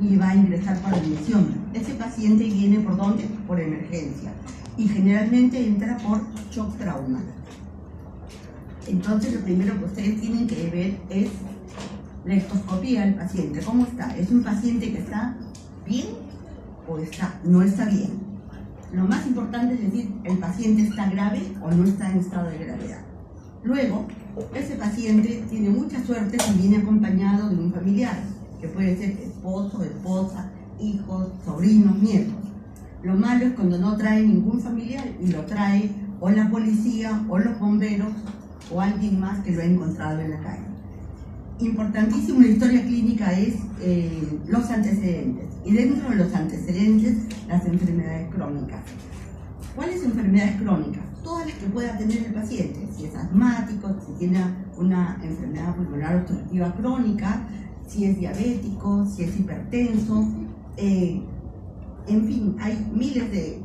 y va a ingresar por admisión. Ese paciente viene ¿por dónde? Por emergencia. Y generalmente entra por shock traumático. Entonces lo primero que ustedes tienen que ver es la ectoscopía del paciente. ¿Cómo está? ¿Es un paciente que está bien o no está bien? Lo más importante es decir, ¿el paciente está grave o no está en estado de gravedad? Luego, ese paciente tiene mucha suerte si viene acompañado de un familiar, que puede ser esposo, esposa, hijos, sobrinos, nietos. Lo malo es cuando no trae ningún familiar y lo trae o la policía o los bomberos o alguien más que lo ha encontrado en la calle. Importantísimo en la historia clínica es los antecedentes, y dentro de los antecedentes las enfermedades crónicas. ¿Cuáles enfermedades crónicas? Todas las que pueda tener el paciente, si es asmático, si tiene una enfermedad pulmonar obstructiva crónica, si es diabético, si es hipertenso, en fin, hay miles de...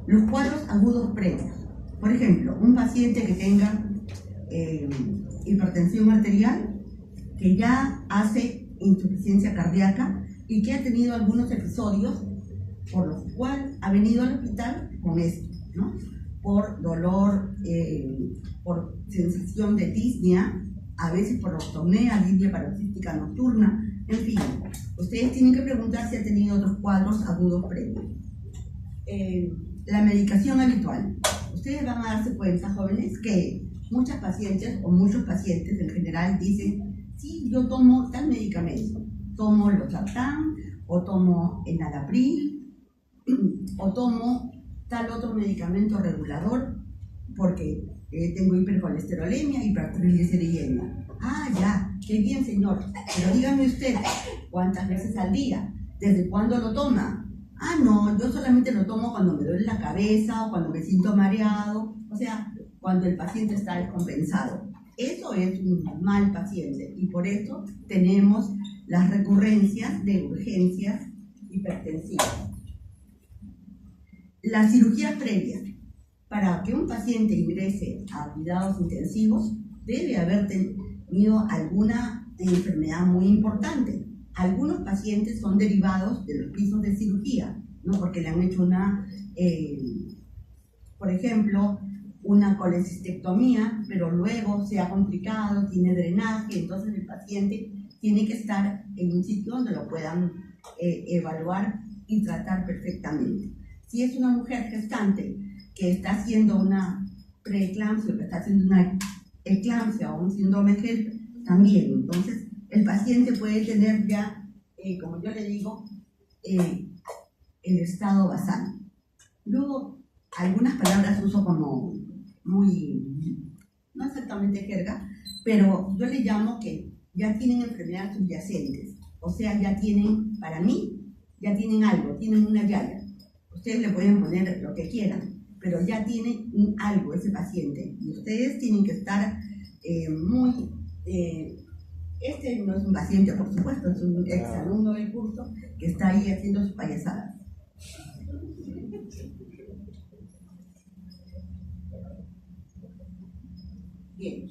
Los cuadros agudos previos. Por ejemplo, un paciente que tenga hipertensión arterial, que ya hace insuficiencia cardíaca y que ha tenido algunos episodios por los cuales ha venido al hospital con esto, ¿no? Por dolor, por sensación de disnea, a veces por ortopnea, disnea paroxística nocturna, en fin. Ustedes tienen que preguntar si ha tenido otros cuadros agudos previos. La medicación habitual. Ustedes van a darse cuenta, jóvenes, que muchas pacientes o muchos pacientes en general dicen, sí, yo tomo tal medicamento, tomo losartán, o tomo enalapril, o tomo tal otro medicamento regulador porque tengo hipercolesterolemia, hipertrigliceridemia. Ah, ya, qué bien, señor, pero dígame usted, ¿cuántas veces al día? ¿Desde cuándo lo toma? Ah, no, yo solamente lo tomo cuando me duele la cabeza o cuando me siento mareado, o sea, cuando el paciente está descompensado. Eso es un mal paciente y por eso tenemos las recurrencias de urgencias hipertensivas. Las cirugías previas. Para que un paciente ingrese a cuidados intensivos, debe haber tenido alguna enfermedad muy importante. Algunos pacientes son derivados de los pisos de cirugía, ¿no? Porque le han hecho por ejemplo, una colecistectomía, pero luego se ha complicado, tiene drenaje, entonces el paciente tiene que estar en un sitio donde lo puedan evaluar y tratar perfectamente. Si es una mujer gestante que está haciendo una preeclampsia o que está haciendo una eclampsia o un síndrome HELP, también. Entonces, el paciente puede tener ya, como yo le digo, el estado basal. Luego, algunas palabras uso como muy, no exactamente jerga, pero yo le llamo que ya tienen enfermedades subyacentes. O sea, ya tienen, para mí, ya tienen algo, tienen una llave. Ustedes le pueden poner lo que quieran, pero ya tiene algo ese paciente. Y ustedes tienen que estar muy... este no es un paciente, por supuesto, es un exalumno del curso que está ahí haciendo sus payasadas. Bien.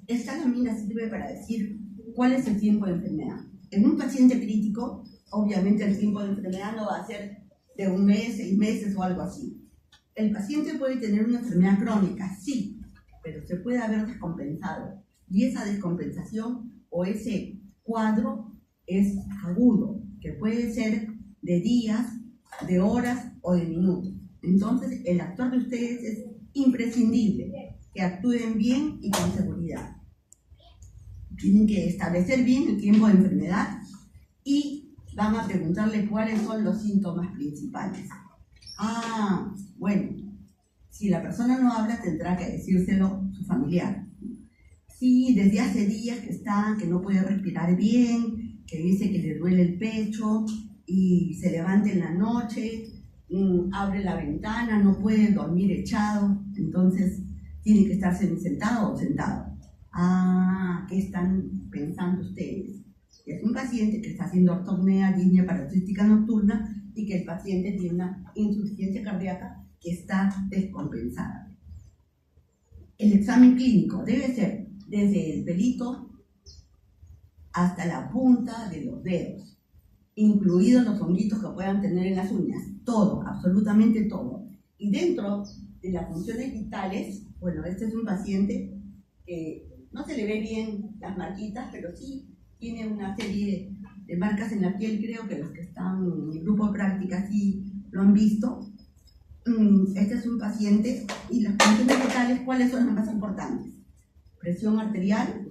Esta lámina sirve para decir cuál es el tiempo de enfermedad. En un paciente crítico, obviamente el tiempo de enfermedad no va a ser de un mes, 6 meses o algo así. El paciente puede tener una enfermedad crónica, sí, pero se puede haber descompensado. Y esa descompensación o ese cuadro es agudo, que puede ser de días, de horas o de minutos. Entonces, el actor de ustedes es imprescindible, que actúen bien y con seguridad. Tienen que establecer bien el tiempo de enfermedad y van a preguntarle cuáles son los síntomas principales. Ah, bueno, si la persona no habla, tendrá que decírselo su familiar. Sí, desde hace días que no puede respirar bien, que dice que le duele el pecho y se levanta en la noche, abre la ventana, no puede dormir echado, entonces tiene que estar sentado o sentado. Ah, ¿qué están pensando ustedes? Es un paciente que está haciendo ortopnea, disnea paroxística nocturna y que el paciente tiene una insuficiencia cardíaca que está descompensada. El examen clínico debe ser desde el pelito hasta la punta de los dedos, incluidos los honguitos que puedan tener en las uñas, todo, absolutamente todo. Y dentro de las funciones vitales, bueno, este es un paciente que no se le ve bien las marquitas, pero sí tiene una serie de marcas en la piel, creo que los que están en el grupo de práctica sí lo han visto. Este es un paciente y las funciones vitales, ¿cuáles son las más importantes? Presión arterial,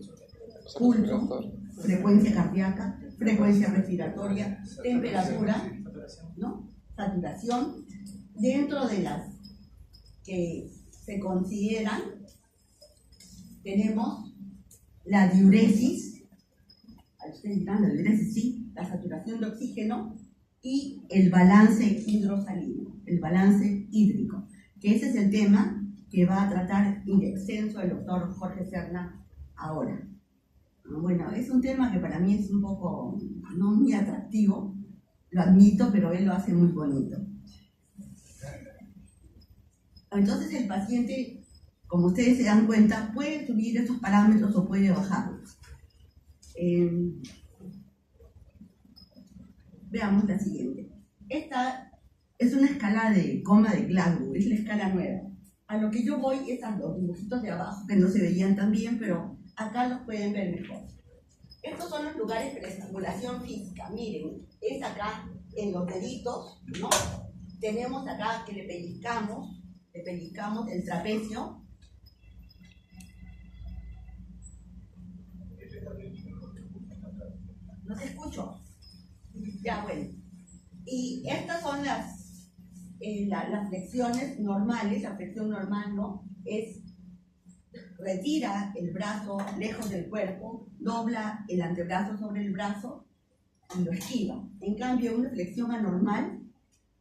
pulso, frecuencia cardíaca, frecuencia respiratoria, temperatura, ¿no? Saturación. Dentro de las que se consideran, tenemos la diuresis, ustedes dirán, la diuresis sí, la saturación de oxígeno y el balance hidrosalino, el balance hídrico, que ese es el tema que va a tratar in extenso el doctor Jorge Serna ahora. Bueno, es un tema que para mí es un poco no muy atractivo, lo admito, pero él lo hace muy bonito. Entonces el paciente, como ustedes se dan cuenta, puede subir esos parámetros o puede bajarlos. Veamos la siguiente. Esta es una escala de coma de Glasgow, es la escala nueva. A lo que yo voy es a los dibujitos de abajo, que no se veían tan bien, pero acá los pueden ver mejor. Estos son los lugares de la estimulación física. Miren, es acá en los deditos, ¿no? Tenemos acá que le pellizcamos el trapecio. No te escucho. Ya, bueno. Y estas son las flexiones normales. La flexión normal, ¿no? Es retira el brazo lejos del cuerpo, dobla el antebrazo sobre el brazo y lo esquiva. En cambio, una flexión anormal,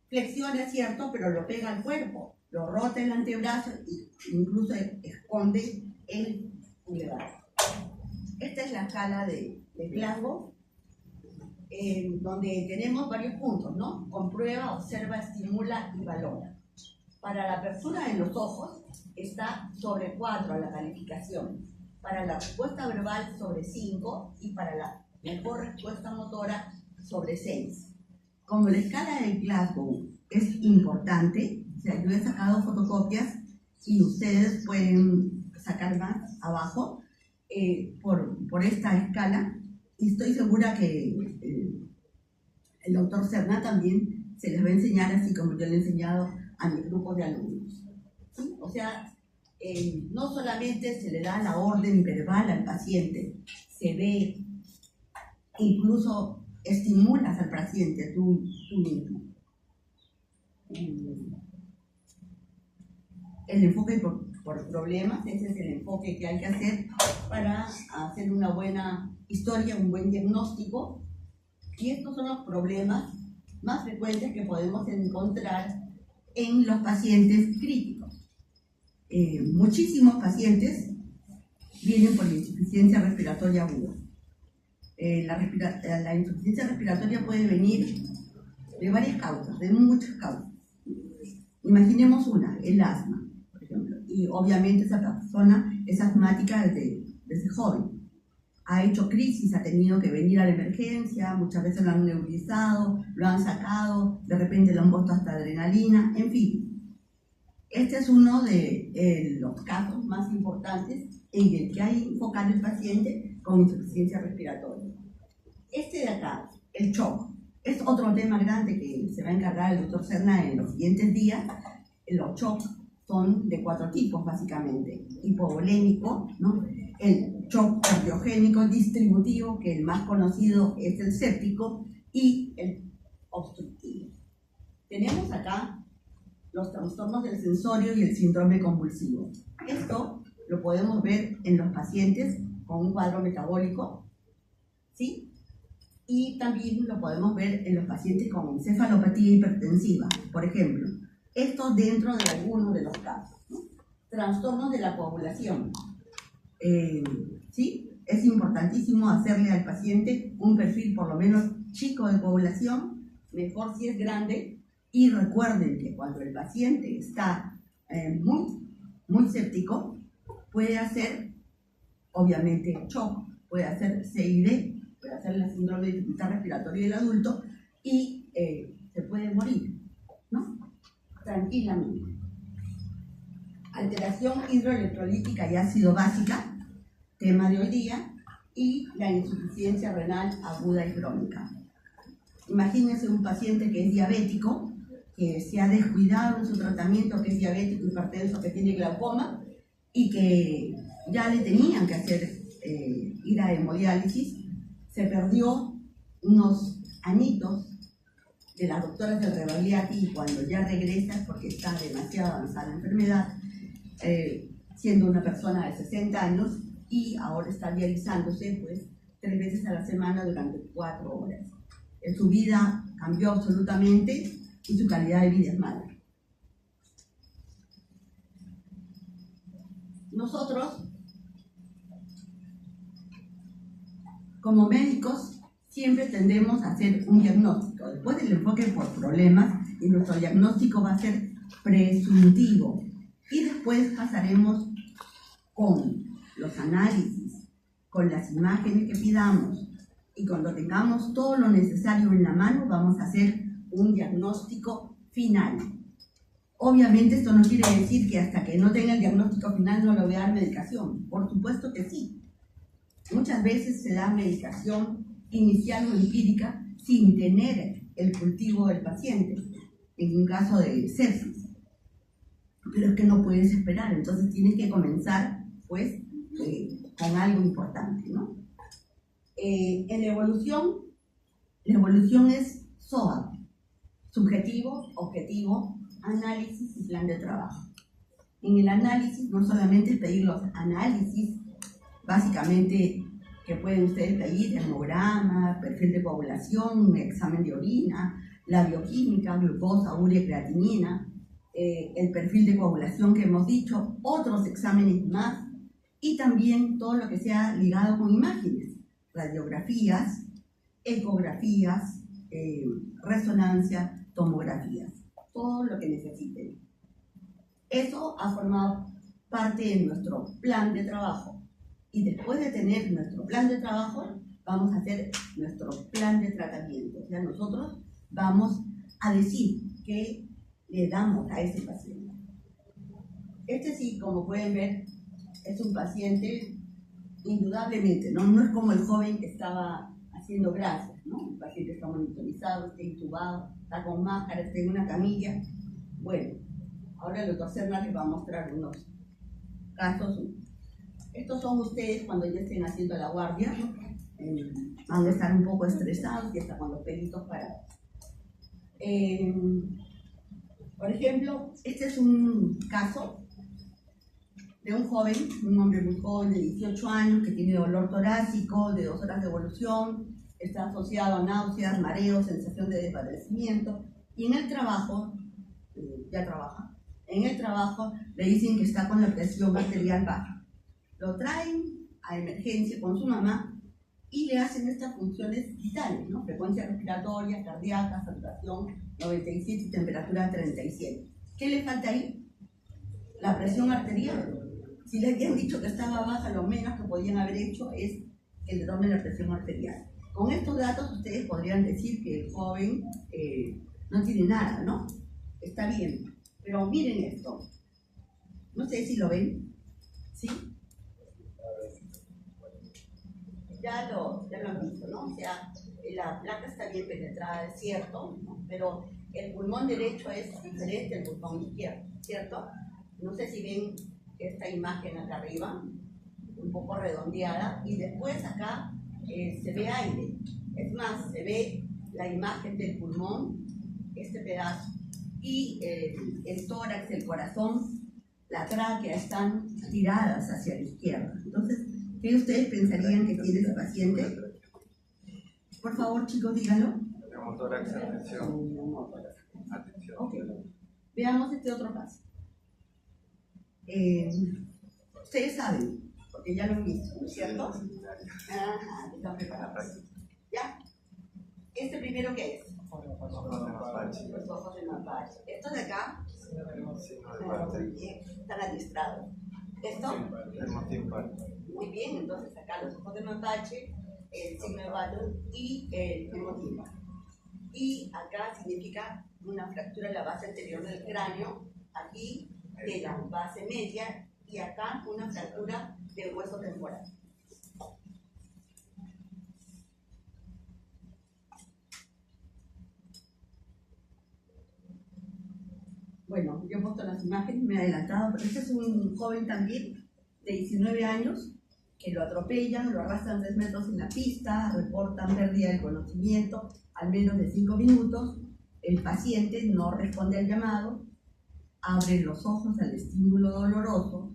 flexiona, es cierto, pero lo pega al cuerpo, lo rota el antebrazo e incluso esconde el pulgar. Esta es la escala de Glasgow, donde tenemos varios puntos, ¿no? Comprueba, observa, estimula y valora. Para la apertura de los ojos está sobre 4 la calificación. Para la respuesta verbal sobre 5 y para la mejor respuesta motora sobre 6. Como la escala de Glasgow es importante, o sea, yo he sacado fotocopias y ustedes pueden sacar más abajo por esta escala, y estoy segura que el doctor Serna también se les va a enseñar así como yo le he enseñado a mi grupo de alumnos. ¿Sí? O sea, no solamente se le da la orden verbal al paciente, se ve, incluso estimulas al paciente tú mismo. El enfoque por problemas, ese es el enfoque que hay que hacer para hacer una buena historia, un buen diagnóstico. Y estos son los problemas más frecuentes que podemos encontrar en los pacientes críticos. Muchísimos pacientes vienen por insuficiencia respiratoria aguda. La insuficiencia respiratoria puede venir de varias causas, de muchas causas. Imaginemos una, el asma, por ejemplo, y obviamente esa persona es asmática desde joven. Ha hecho crisis, ha tenido que venir a la emergencia, muchas veces lo han nebulizado, lo han sacado, de repente le han puesto hasta adrenalina, en fin. Este es uno de los casos más importantes en el que hay que enfocar al paciente con insuficiencia respiratoria. Este de acá, el shock, es otro tema grande que se va a encargar el doctor Serna en los siguientes días. Los shocks son de 4 tipos, básicamente. Hipovolémico, ¿no? El shock cardiogénico distributivo, que el más conocido es el séptico, y el obstructivo. Tenemos acá los trastornos del sensorio y el síndrome convulsivo. Esto lo podemos ver en los pacientes con un cuadro metabólico, ¿sí? Y también lo podemos ver en los pacientes con encefalopatía hipertensiva, por ejemplo. Esto dentro de algunos de los casos, ¿no? Trastornos de la coagulación. ¿Sí? Es importantísimo hacerle al paciente un perfil por lo menos chico de coagulación, mejor si es grande, y recuerden que cuando el paciente está muy séptico, puede hacer, obviamente, shock, puede hacer CID, la síndrome de dificultad respiratoria del adulto y se puede morir, ¿no? Tranquilamente. Alteración hidroelectrolítica y ácido básica, tema de hoy día, y la insuficiencia renal aguda y crónica. Imagínense un paciente que es diabético, que se ha descuidado en su tratamiento, que es diabético, hipertenso, que tiene glaucoma, y que ya le tenían que hacer ir a hemodiálisis. Se perdió unos añitos de las doctoras del Rebagliati, y cuando ya regresa, porque está demasiado avanzada la enfermedad, siendo una persona de 60 años, y ahora está dializándose pues 3 veces a la semana durante 4 horas. Su vida cambió absolutamente y su calidad de vida es mala. Nosotros, como médicos, siempre tendemos a hacer un diagnóstico. Después del enfoque por problemas, y nuestro diagnóstico va a ser presuntivo. Y después pasaremos con los análisis, con las imágenes que pidamos, y cuando tengamos todo lo necesario en la mano, vamos a hacer un diagnóstico final. Obviamente esto no quiere decir que hasta que no tenga el diagnóstico final no le voy a dar medicación. Por supuesto que sí. Muchas veces se da medicación inicial o empírica sin tener el cultivo del paciente, en un caso de sepsis. Pero es que no puedes esperar, entonces tienes que comenzar pues con algo importante, ¿no? En la evolución es SOA, subjetivo, objetivo, análisis y plan de trabajo. En el análisis no solamente pedir los análisis, básicamente que pueden ustedes pedir hemograma, perfil de coagulación, examen de orina, la bioquímica, glucosa, urea, creatinina, el perfil de coagulación que hemos dicho, otros exámenes más, y también todo lo que sea ligado con imágenes, radiografías, ecografías, resonancia, tomografías, todo lo que necesiten. Eso ha formado parte de nuestro plan de trabajo, y después de tener nuestro plan de trabajo vamos a hacer nuestro plan de tratamiento. O sea, nosotros vamos a decir qué le damos a ese paciente. Este sí, como pueden ver, es un paciente indudablemente, no es como el joven que estaba haciendo gracias, ¿no? El paciente está monitorizado, está intubado, está con máscara, está en una camilla. Bueno, ahora el doctor Serna les va a mostrar unos casos. Estos son ustedes cuando ya estén haciendo la guardia, van a estar un poco estresados y hasta con los pelitos parados. Por ejemplo, este es un caso de un joven, un hombre muy joven de 18 años que tiene dolor torácico de 2 horas de evolución, está asociado a náuseas, mareos, sensación de desvanecimiento, y en el trabajo, ya trabaja, en el trabajo le dicen que está con la presión arterial baja. Lo traen a emergencia con su mamá y le hacen estas funciones vitales, ¿no? Frecuencia respiratoria, cardíaca, saturación 97 y temperatura 37. ¿Qué le falta ahí? La presión arterial. Si les habían dicho que estaba baja, lo menos que podían haber hecho es que le tomen la presión arterial. Con estos datos ustedes podrían decir que el joven no tiene nada, ¿no? Está bien. Pero miren esto. No sé si lo ven. ¿Sí? Ya lo han visto, ¿no? O sea, la placa está bien penetrada, es cierto, ¿no? Pero el pulmón derecho es diferente al pulmón izquierdo, ¿cierto? No sé si ven esta imagen acá arriba, un poco redondeada, y después acá se ve aire. Es más, se ve la imagen del pulmón, este pedazo, y el tórax, el corazón, la tráquea están tiradas hacia la izquierda. Entonces, ¿qué ustedes pensarían que tiene ese paciente? Por favor, chicos, díganlo. Tórax, atención. Ok. Veamos este otro caso. Ustedes saben, porque ya lo han visto, ¿no es cierto? Ajá, están preparados. ¿Ya? ¿Este primero qué es? Los ojos de mapache. ¿Esto de acá? Están adiestrados. ¿Esto? Muy bien, entonces acá los ojos de mapache el signo de Button y el hemotipo. Y acá significa una fractura en la base anterior del cráneo, aquí de la base media, y acá una fractura del hueso temporal. Bueno, yo he puesto las imágenes, me he adelantado, pero este es un joven también de 19 años que lo atropellan, lo arrastran 3 metros en la pista, reportan pérdida del conocimiento al menos de 5 minutos. El paciente no responde al llamado, abre los ojos al estímulo doloroso,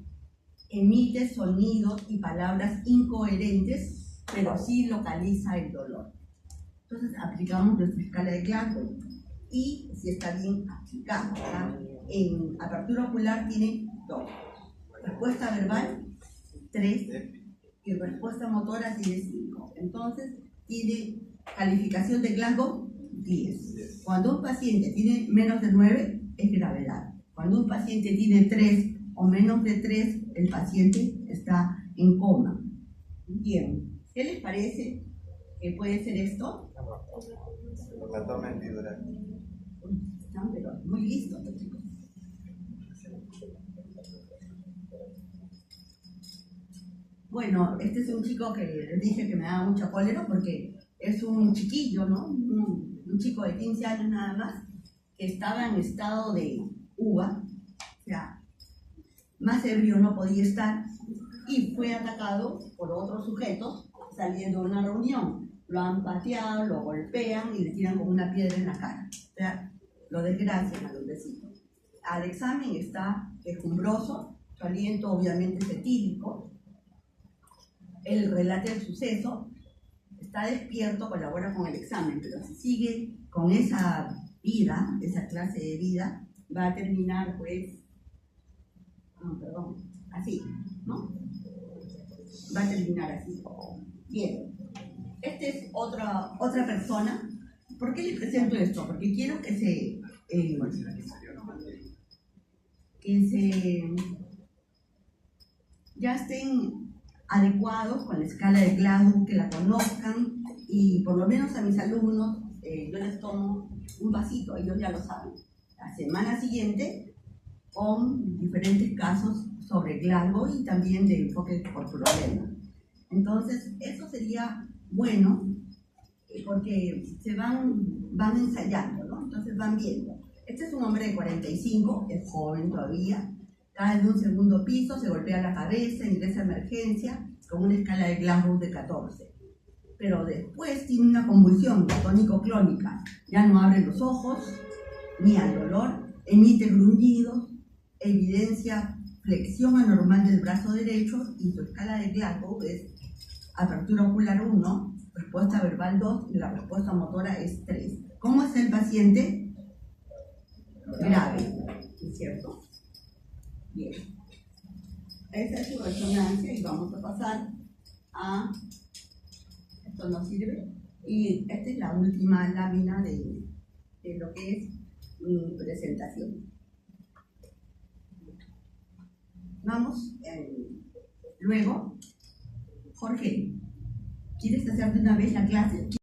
emite sonidos y palabras incoherentes, pero sí localiza el dolor. Entonces aplicamos nuestra escala de Glasgow y si está bien aplicada, ¿verdad? En apertura ocular tiene 2, respuesta verbal 3 y respuesta motora tiene 5. Entonces tiene calificación de Glasgow 10. Cuando un paciente tiene menos de 9 es gravedad. Cuando un paciente tiene 3 o menos de 3, el paciente está en coma. Bien, ¿qué les parece que puede ser esto? La toma epidural. Están pero muy listos los chicos. Bueno, este es un chico que les dije que me daba mucha cólera porque es un chiquillo, ¿no? Un chico de 15 años nada más, que estaba en estado de uva, o sea, más ebrio no podía estar, y fue atacado por otros sujetos saliendo de una reunión. Lo han pateado, lo golpean y le tiran con una piedra en la cara. O sea, lo desgracian al hombrecito. Al examen está quejumbroso, su aliento obviamente es etílico. Él relata el suceso, está despierto, colabora con el examen, pero si sigue con esa vida, esa clase de vida, va a terminar pues, así, ¿no? Va a terminar así. Bien, esta es otra persona. ¿Por qué les presento esto? Porque quiero que se ya estén adecuados con la escala de Glasgow, que la conozcan, y por lo menos a mis alumnos yo les tomo un vasito, ellos ya lo saben. La semana siguiente con diferentes casos sobre Glasgow y también de enfoque por problema. Entonces, eso sería bueno porque se van ensayando, ¿no? Entonces van viendo. Este es un hombre de 45, es joven todavía, cae de un segundo piso, se golpea la cabeza, ingresa a emergencia con una escala de Glasgow de 14. Pero después tiene una convulsión tónico-clónica, ya no abre los ojos, ni al dolor, emite gruñidos, evidencia flexión anormal del brazo derecho y su escala de Glasgow es apertura ocular 1, respuesta verbal 2 y la respuesta motora es 3. ¿Cómo es el paciente? Grave, ¿es cierto? Bien. Esa es su resonancia y vamos a pasar a... Esto no sirve. Y esta es la última lámina de lo que es mi presentación. Vamos, luego, Jorge, ¿quieres hacer de una vez la clase?